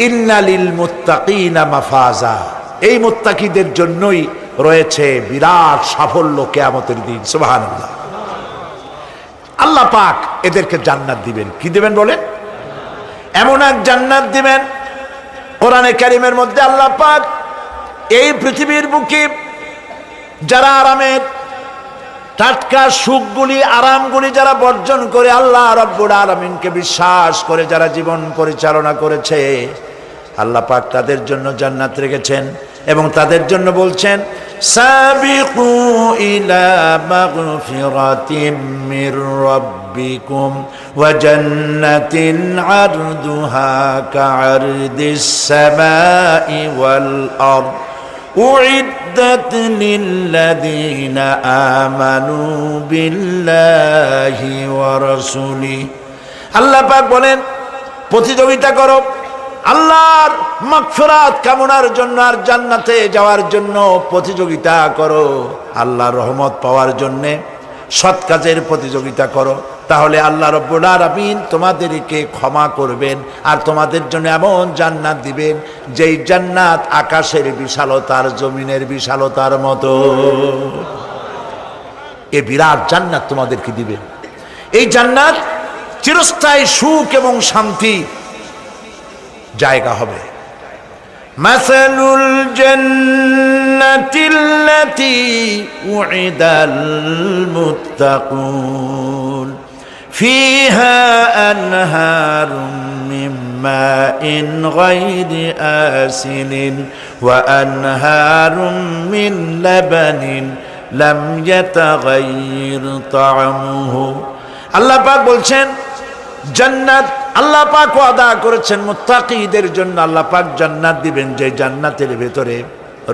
ইন্না লিল মুত্তাকিনা মাফাজা, এই মুত্তাকিদের জন্যই রয়েছে বিরাট সাফল্য কিয়ামতের দিন। সুবহানাল্লাহ। আল্লাহ পাক এদেরকে জান্নাত দিবেন। কি দিবেন বলেন? এমন এক জান্নাত দিবেন, কোরআনে কারীমের মধ্যে আল্লাহ পাক এই পৃথিবীর বুকে যারা আরামের টাটকা সুখগুলি আরামগুলি যারা বর্জন করে আল্লাহ রাব্বুল আলামিনকে বিশ্বাস করে যারা জীবন পরিচালনা করেছে, আল্লাহ পাক তাদের জন্য জান্নাত রেখেছেন এবং তাদের জন্য বলছেন সাবিকু ইলা মাগফিরাতিম মির রাব্বিকুম ওয়া জান্নাতিন আরদুহা কাআরদিস সামাই ওয়াল আরদ উইদ্দাত লিল্লাযীনা আমানু বিল্লাহি ওয়া রাসূলিহি। আল্লাহ পাক বলেন প্রতিযোগিতা করো আল্লাহর মাগফিরাত কামনার জন্য আর জান্নাতে যাওয়ার জন্য প্রতিযোগিতা করো, আল্লাহর রহমত পাওয়ার জন্য সৎ কাজের প্রতিযোগিতা করো, তাহলে আল্লাহ রাব্বুল আলামিন তোমাদেরকে ক্ষমা করবেন আর তোমাদের জন্য এমন জান্নাত দিবেন যেই জান্নাত আকাশের বিশালতার জমিনের বিশালতার মতো। এই বিরাট জান্নাত তোমাদেরকে দিবেন। এই জান্নাত চিরস্থায়ী সুখ এবং শান্তি জায়গা হবে। মাসালুল জান্নাতিল্লাতী উইদাল মুত্তাকুন ফিহা আনহারুম মিন মাইন গায়রি আসিলিন ওয়া আনহারুম মিন লাবানিন লাম ইয়াতাগায়্যার তা'আমুহু। আল্লাহ পাক বলছেন জান্নাত আল্লাহ পাক ওয়াদা করেছেন মুত্তাকিদের জন্য। আল্লাহ পাক জান্নাত দিবেন যে জান্নাতের ভেতরে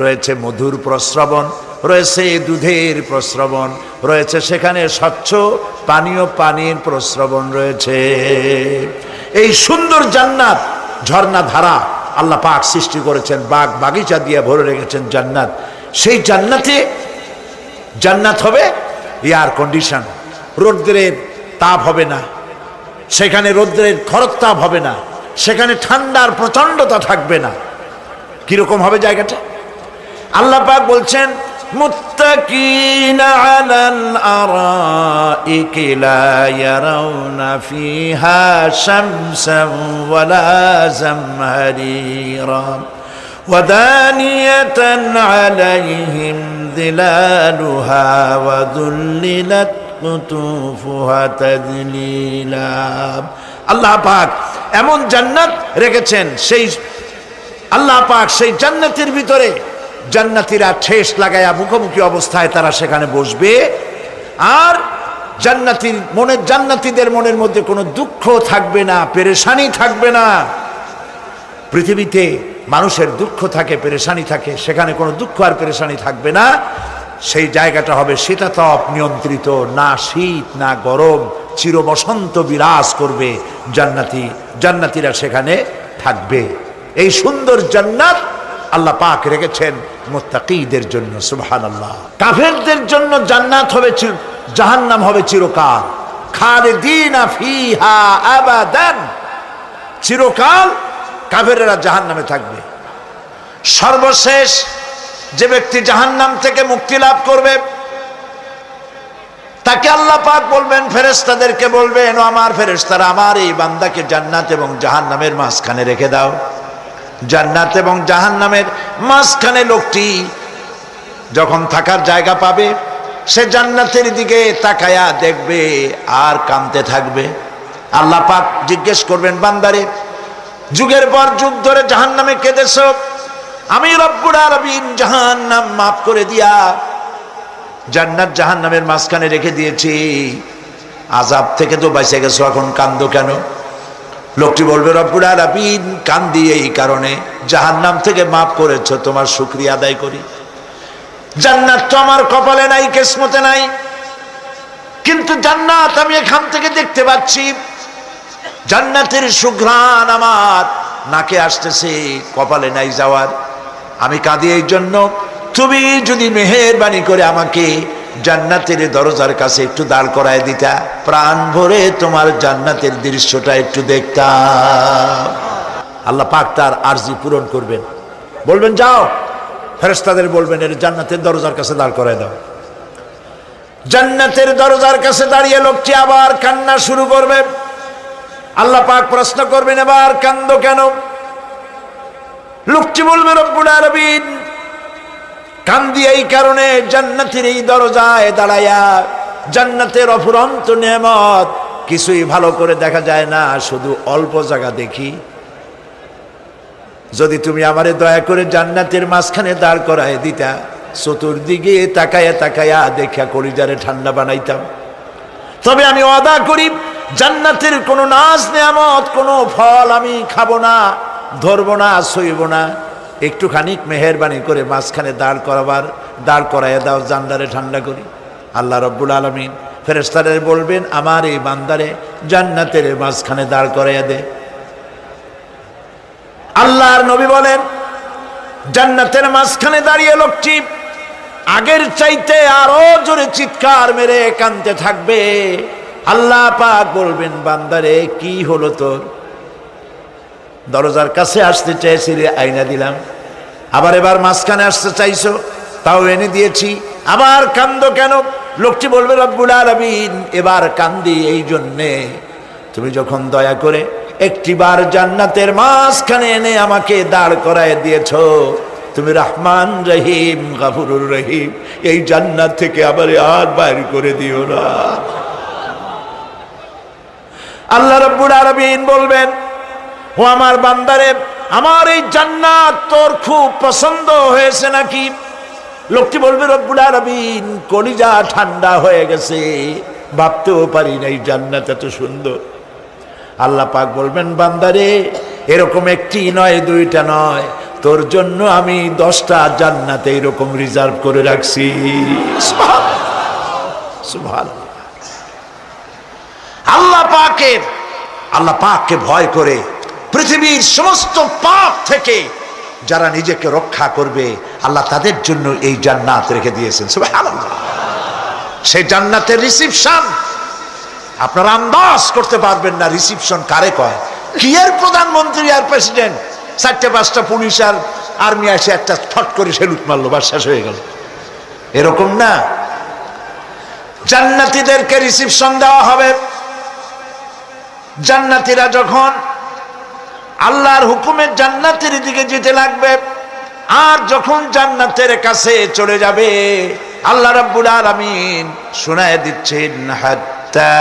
রয়েছে মধুর প্রস্রবণ, রয়েছে দুধের প্রস্রবণ, রয়েছে সেখানে স্বচ্ছ পানির প্রস্রবণ রয়েছে। এই সুন্দর জান্নাত ঝর্ণা ধারা আল্লাহ পাক সৃষ্টি করেছেন, বাগ বাগিচা দিয়ে ভরে রেখেছেন জান্নাত। সেই জান্নাত হবে এয়ার কন্ডিশন, রৌদ্রের তাপ হবে না সেখানে, রৌদ্রের খরতাপ হবে না সেখানে, ঠান্ডার প্রচন্ডতা থাকবে না। কিরকম হবে জায়গাটা? আল্লাহ পাক বলছেন মুত্তাকিনা আলাল আরাইকি লা ইয়ারাউনা ফিহা শামসান ওয়ালা জামহারিরা ওয়া দানিয়াতান আলাইহিম যিলালুহা ওয়া যুল্লিলাত কুতুফুহা তাযলিলা। আল্লাহ পাক এমন জান্নাত রেখেছেন, সেই আল্লাহ পাক সেই জান্নাতের ভিতরে জান্নাতীরা ঠেস লাগায়া মুখোমুখি অবস্থায় তারা সেখানে বসবে, আর জান্নাতীদের মনের মধ্যে কোনো দুঃখ থাকবে না, পেরেশানি থাকবে না। পৃথিবীতে মানুষের দুঃখ থাকে, পেরেশানি থাকে, সেখানে কোনো দুঃখ আর পেরেশানি থাকবে না। সেই জায়গাটা হবে শীতাতপ নিয়ন্ত্রিত, না শীত না গরম, চির বসন্ত বিরাজ করবে। জান্নাতীরা সেখানে থাকবে। এই সুন্দর জান্নাত আল্লাহ পাক রেখেছেন মুত্তাকিদের জন্য। সুবহানাল্লাহ। কাফেরদের জন্য জান্নাত হবে, জাহান্নাম হবে চিরকাল। খালিদিনা ফিহা আবাদান, চিরকাল কাফেরেরা জাহান্নামে থাকবে। সর্বশেষ যে ব্যক্তি জাহান্নাম থেকে মুক্তি লাভ করবে তাকে আল্লাহ পাক বলবেন, ফেরেশতাদেরকে বলবেন, ও আমার ফেরেশতারা আমার এই বান্দাকে জান্নাত এবং জাহান্নামের মাঝখানে রেখে দাও। জান্নাত এবং জাহান্নামের মাঝখানে লোকটি যখন থাকার জায়গা পাবে সে জান্নাতের দিকে তাকায়া দেখবে আর কাঁদতে থাকবে। আল্লাহ পাক জিজ্ঞেস করবেন, বান্দারে যুগের পর যুগ ধরে জাহান্নামে কেঁদেছো, আমি রব্বুল আলামিন জাহান্নাম মাফ করে দিয়া জান্নাত জাহান্নামের মাঝখানে রেখে দিয়েছি, আযাব থেকে তো বেঁচে গেছো, এখন কান্দো কেন? লোকটি বলবে, রব্বুল আলামিন কান্দি এই কারণে, জাহান্নাম থেকে মাফ করেছো, তোমার শুকরিয়া আদায় করি। জান্নাত তো আমার কপালে নাই, কিসমতে নাই, কিন্তু জান্নাত আমি এখান থেকে দেখতে পাচ্ছি, জান্নাতের সুঘ্রাণ আমার নাকে আসতেছে, কপালে নাই যাওয়ার। আমি কাঁদি এই জন্য, তুমি যদি মেহেরবানি করে আমাকে জান্নাতের দরজার কাছে একটু দাঁড় করায় দিতা, প্রাণ ভরে তোমার জান্নাতের দৃশ্যটা একটু দেখতাম। আল্লাহ পাক তার আরজি পূরণ করবেন। বলবেন যাও, ফেরেশতাদের বলবেন এর জান্নাতের দরজার কাছে দাঁড় করায় দাও। জান্নাতের দরজার কাছে দাঁড়িয়ে লোকটি আবার কান্না শুরু করবে। আল্লাহ পাক প্রশ্ন করবেন এবার কান্দো কেন? লোকটি বলবে রব্বুল আলামিন কান্দি এই কারণে, জান্নাতের এই দরজায় দাঁড়ায়া জান্নাতের অফুরন্ত নেয়ামত কিছুই ভালো করে দেখা যায় না, শুধু অল্প জায়গা দেখি। যদি তুমি আমারে দয়া করে জান্নাতের মাঝখানে দাঁড় করায় দিতা, চতুর্দিকে তাকায়া তাকায়া দেখা কলিজারে ঠান্ডা বানাইতাম। তবে আমি ওয়াদা করি জান্নাতের কোনো নাজ নেয়ামত, কোনো ফল আমি খাবো না, ধরবো না, সইব না। একটুখানি মেহেরবানি করে মাঝখানে দাঁড় করাইয়া দাও, জান্নারে ঠান্ডা করি। আল্লাহ রব্বুল আলামিন ফেরেশতাদের বলবেন আমার এই বান্দারে জান্নাতের মাঝখানে দাঁড় করাইয়া দে। আল্লাহর নবী বলেন জান্নাতের মাঝখানে দাঁড়িয়ে লোকটি আগের চাইতে আরো জোরে চিৎকার মেরে কাঁদতে থাকবে। আল্লাহ পাক বলবেন বান্দারে কি হলো তোর? দরজার কাছে আসতে চাইছিলে, আইনা দিলাম। আবার এবার মাঝখানে আসতে চাইছো, তাও এনে দিয়েছি। আবার কান্দো কেন? লোকটি বলবে রব্বুল আলামিন এবার কান্দি এই জন্যে তুমি যখন দয়া করে একটিবার জান্নাতের মাঝখানে এনে আমাকে দাঁড় করায় দিয়েছো, তুমি রহমান রহিম গফুরুর রহিম, এই জান্নাত থেকে আবার আর বাইর করে দিও না। আল্লাহ রাব্বুল আলামিন বলবেন ও আমার বান্দারে, আমার এই জান্নাত তোর খুব পছন্দ হয়েছে নাকি? লোকটি বলবে রব্বুল আলামিন কলিজা ঠান্ডা হয়ে গেছে, ভাবতেও পারি না এই জান্নাত এত সুন্দর। আল্লাহ পাক বলবেন বান্দারে এরকম একটি নয়, দুইটা নয়, তোর জন্য আমি 10টা জান্নাত এইরকম রিজার্ভ করে রাখছি। সুবহানাল্লাহ। আল্লাহ পাককে ভয় করে পৃথিবীর সমস্ত পাপ থেকে যারা নিজেকে রক্ষা করবে আল্লাহ তাদের জন্য এই জান্নাত রেখে দিয়েছেন। সুবহানাল্লাহ। সেই জান্নাতের রিসিপশন আপনারা আন্দাজ করতে পারবেন না রিসিপশন কারে কয়। কি এর প্রধানমন্ত্রী আর প্রেসিডেন্ট, 4-5টা পুলিশ আর আর্মি এসে একটা ফট করে সেলুট মারলো, বাস শেষ হয়ে গেল, এরকম না। জান্নাতীদেরকে রিসিপশন দেওয়া হবে। জান্নাতীরা যখন আল্লাহর হুকুমে জান্নাতের দিকে যেতে লাগবে, আর যখন জান্নাতের কাছে চলে যাবে আল্লাহ রাব্বুল আলামিন শোনায় দিচ্ছেন হাত্তা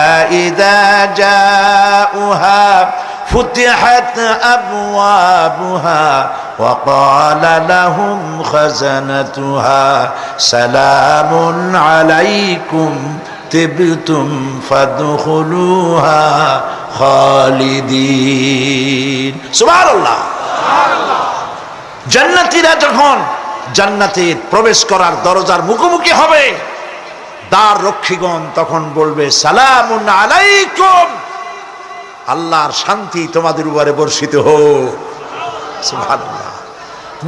ইযা জাউহা ফুতিহাত আবওয়াবুহা ওয়া ক্বালা লাহুম খাজানাতুহা সালামুন আলাইকুম তিবতুম ফাদখুলুহা খালিদিন। সুবহানাল্লাহ। জান্নাতীরা যখন জান্নাতে প্রবেশ করার দরজার মুখোমুখি হবে, দ্বার রক্ষীগণ তখন বলবে সালামুন আলাইকুম, আল্লাহর শান্তি তোমাদের উপরে বর্ষিত হোক। সুবহানাল্লাহ।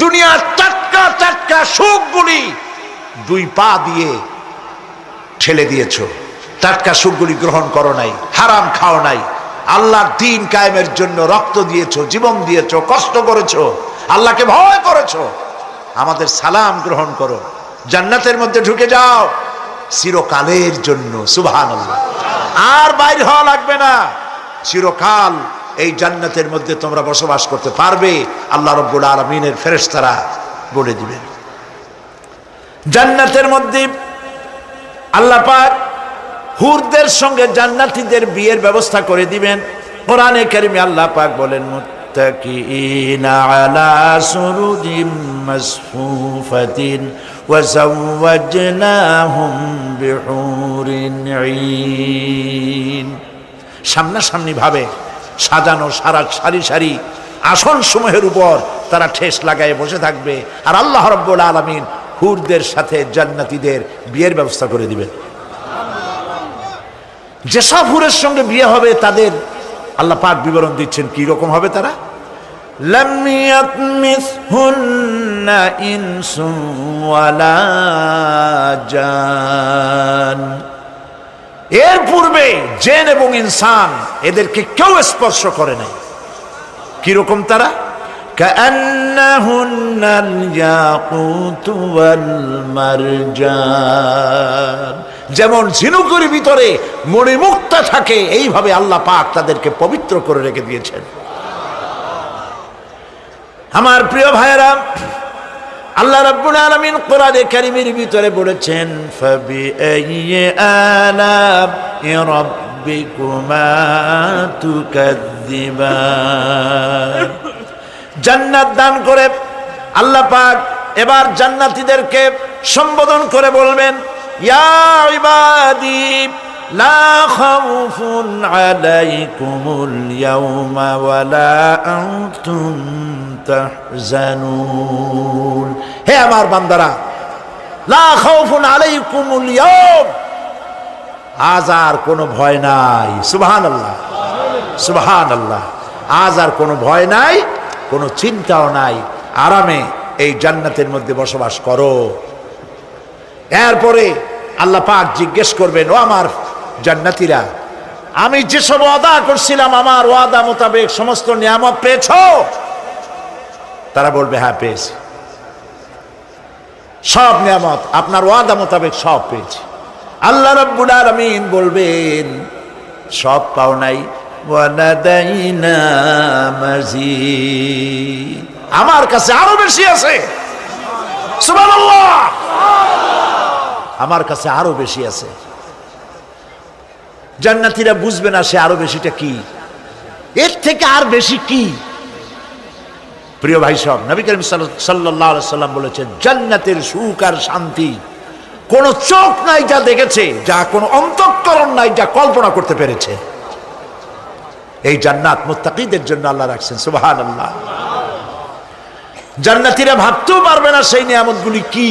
দুনিয়ার টাটকা টাটকা সুখগুলি 2 পা দিয়ে ঠেলে দিয়েছো, টাটকা সুখগুলি গ্রহণ করো নাই, হারাম খাও নাই, আল্লাহর দ্বীন কায়েমের জন্য রক্ত দিয়েছো, জীবন দিয়েছো, কষ্ট করেছো, আল্লাহকে ভয় করেছো। আমাদের সালাম গ্রহণ করো, জান্নাতের মধ্যে ঢুকে যাও চিরকালের জন্য। সুবহানাল্লাহ। আর বাইরে হওয়া লাগবে না, চিরকাল এই জান্নাতের মধ্যে তোমরা বসবাস করতে পারবে, আল্লাহ রাব্বুল আলামিনের ফেরেশতারা বলে দিবেন। জান্নাতের মধ্যে আল্লাহ পাক হুরদের সঙ্গে জান্নাতীদের বিয়ের ব্যবস্থা করে দিবেন। কোরআনে কারিমে আল্লাহ পাক বলেন মুত্তাকিইনা আলা সুরুজিম মাসফুফাতিন ওয়া যাওয়াজনাহুম বিহুরিন ঈন। সামনাসামনি ভাবে সাজানো সারি সারি আসন সমূহের উপর তারা ঠেস লাগায় বসে থাকবে, আর আল্লাহ রাব্বুল আলামিন হুরদের সাথে জান্নাতীদের বিয়ের ব্যবস্থা করে দিবেন। যেসব হুরের সঙ্গে বিয়ে হবে তাদের আল্লাহ পাক বিবরণ দিচ্ছেন কি রকম হবে তারা। লাম ইয়াতমিসহুন্না ইনসুন ওয়ালা জান, এর পূর্বে জিন এবং ইনসান এদেরকে কেউ স্পর্শ করে নাই। কি রকম তারা? কাআন্নাহুন্নাল ইয়াকুতু ওয়াল মারজান, যেমন ঝিনুকের ভিতরে মণিমুক্তা থাকে এইভাবে আল্লাহ পাক তাদেরকে পবিত্র করে রেখে দিয়েছেন। আমার প্রিয় ভাইরা, আল্লাহ রাব্বুল আলামিন কোরআনে কারীমের ভিতরে বলেছেন ফাবিআইয়ি আলা'i রাব্বিকুমা তুকাযযিবান। জান্নাত দান করে আল্লাহ পাক এবার জান্নাতীদেরকে সম্বোধন করে বলবেন ইয়া ইবাদি লা খাউফুন আলাইকুমুল ইয়াওমা ওয়ালা আনতুম তাহজানুন। হে আমার বান্দারা, লা খাউফুন আলাইকুমুল ইয়াওম, আজ আর কোনো ভয় নাই। সুবহানাল্লাহ, সুবহানাল্লাহ। আজ আর কোনো ভয় নাই, কোনো চিন্তাও নাই, আরামে এই জান্নাতের মধ্যে বসবাস করো। এরপরে আল্লাহ পাক জিজ্ঞেস করবেন, ও আমার জান্নাতীরা, আমি যেসব ওয়াদা করছিলাম আমার ওয়াদা মোতাবেক সমস্ত নিয়ামত পেয়েছো? তারা বলবে হ্যাঁ পেয়েছি, সব নিয়ামত আপনার ওয়াদা মোতাবেক সব পেয়েছি। আল্লাহ রাব্বুল আলামিন বলবেন সব পাও নাই, ওয়ালাদাইনা মাজিদ, আমার কাছে আরো বেশি আছে। সুবহানাল্লাহ, আমার কাছে আরো বেশি আছে। জান্নাতীরা বুঝবে না সে আরো বেশিটা কি, এর থেকে আর বেশি কি। প্রিয় ভাই সব, নবী করিম সাল্লাল্লাহু আলাইহি সাল্লাম বলেছেন জান্নাতের সুখ আর শান্তি কোন চোখ নাই যা দেখেছে, যা কোন অন্তঃকরণ নাই যা কল্পনা করতে পেরেছে। এই জান্নাত মুত্তাকিদের জন্য আল্লাহ রাখছেন। সুবহানাল্লাহ। জান্নাতীরা ভাবতেও পারবে না সেই নিয়ামতগুলি কি।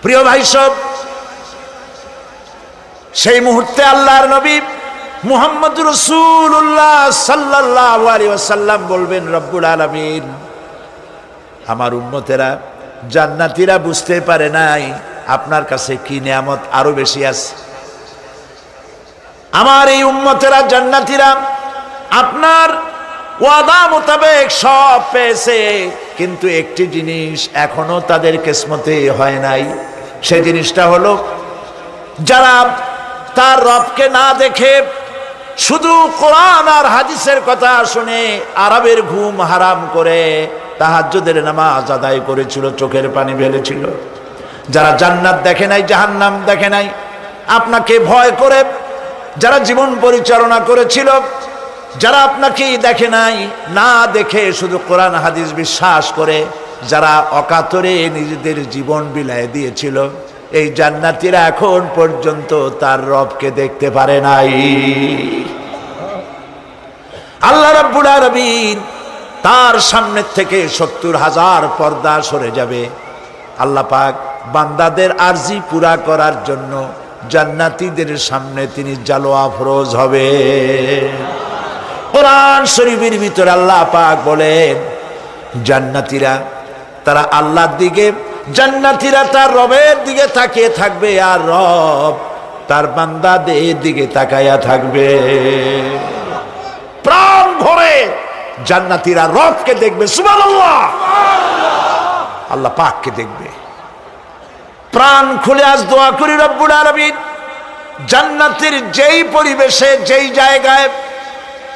প্রিয় ভাই সব, সেই মুহূর্তে আল্লাহর নবী মুহাম্মদুর রাসূলুল্লাহ সাল্লাল্লাহু আলাইহি ওয়াসাল্লাম বলবেন রব্বুল আলামিন, আমার উম্মতেরা জান্নাতীরা বুঝতে পারে নাই আপনার কাছে কি নিয়ামত আরো বেশি আছে। আমার এই উম্মতেরা জান্নাতীরা আপনার ওয়াদা মোতাবেক সব পেয়েছে, কিন্তু একটি জিনিস এখনো তাদের কিসমতে হয় নাই। সেই জিনিসটা হলো যারা তার রবকে না দেখে শুধু কোরআন আর হাদিসের কথা শুনে আরবের ঘুম হারাম করে তাহাজ্জুদের নামাজ আদায় করেছিল, চোখের পানি ফেলেছিল। যারা জান্নাত দেখে নাই, জাহান্নাম দেখে নাই, আপনাকে ভয় করে যারা জীবন পরিচালনা করেছিল, যারা আপনাকে দেখে নাই, না দেখে শুধু কোরআন হাদিস বিশ্বাস করে যারা অকাতরে নিজেদের জীবন বিলায় দিয়েছিল, এই জান্নাতীরা এখন পর্যন্ত তার রবকে দেখতে পারে নাই। আল্লাহ রাব্বুল আলামিন তার সামনে থেকে ৭০,০০০ পর্দা সরে যাবে। আল্লাহ পাক বান্দাদের আরজি পুরা করার জন্য জান্নাতীদের সামনে তিনি জালোয়া ফরোজ হবে। কোরআন শরীফের ভিতরে আল্লাহ পাক বলেন জান্নাতীরা তারা আল্লাহর দিকে, জান্নাতীরা তার রবের দিকে তাকিয়ে থাকবে, আর রব তার বান্দাদের দিকে তাকায়া থাকবে। প্রাণ ভরে জান্নাতীরা রবকে দেখবে। সুবহানাল্লাহ, আল্লাহ পাককে দেখবে। প্রাণ খুলে আজ দোয়া করি রব্বুল আলামিন, জান্নাতের যেই পরিবেশে যেই জায়গায়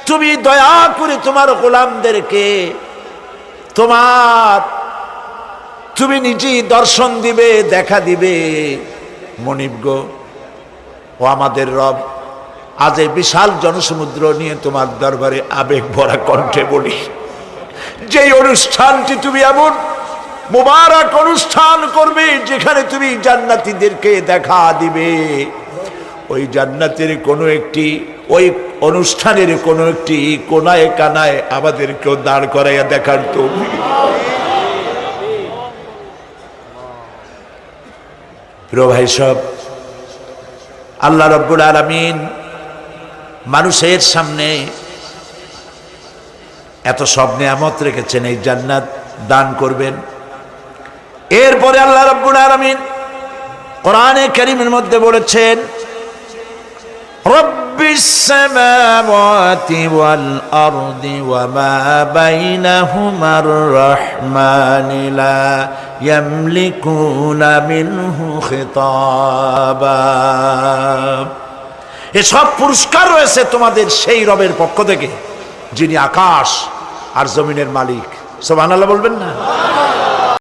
তুমি দয়া করে তোমার গোলামদেরকে তুমি নিজেই দর্শন দিবে, দেখা দিবে। মনিব গো, ও আমাদের রব, আজ এই বিশাল জনসমুদ্র নিয়ে তোমার দরবারে আবেগ ভরা কণ্ঠে বলি, যেই অনুষ্ঠানটি তুমি এমন মুবারক অনুষ্ঠান করবে যেখানে তুমি জান্নাতীদেরকে দেখা দিবে, ওই জান্নাতের কোনো একটি, ওই অনুষ্ঠানের কোনো একটি কোনায় কানায় আমাদেরকেও দাঁড় করাইয়া দেখার তো। প্রিয় ভাই সব, আল্লাহ রাব্বুল আলামিন মানুষের সামনে এত সব নিয়ামত রেখেছেন, এই জান্নাত দান করবেন। এরপরে আল্লাহ রাব্বুল আলামিন কোরআনে কারীমের মধ্যে বলেছেন রব্বি রব্বিস সামাওয়াতি ওয়াল আরদি ওয়া মা বাইনাহুমার রাহমানি লা ইয়ামলিকুনা মিনহু খিতাবা। এসব পুরস্কার রয়েছে তোমাদের সেই রবের পক্ষ থেকে যিনি আকাশ আর জমিনের মালিক। সুবহানাল্লাহ বলবেন না?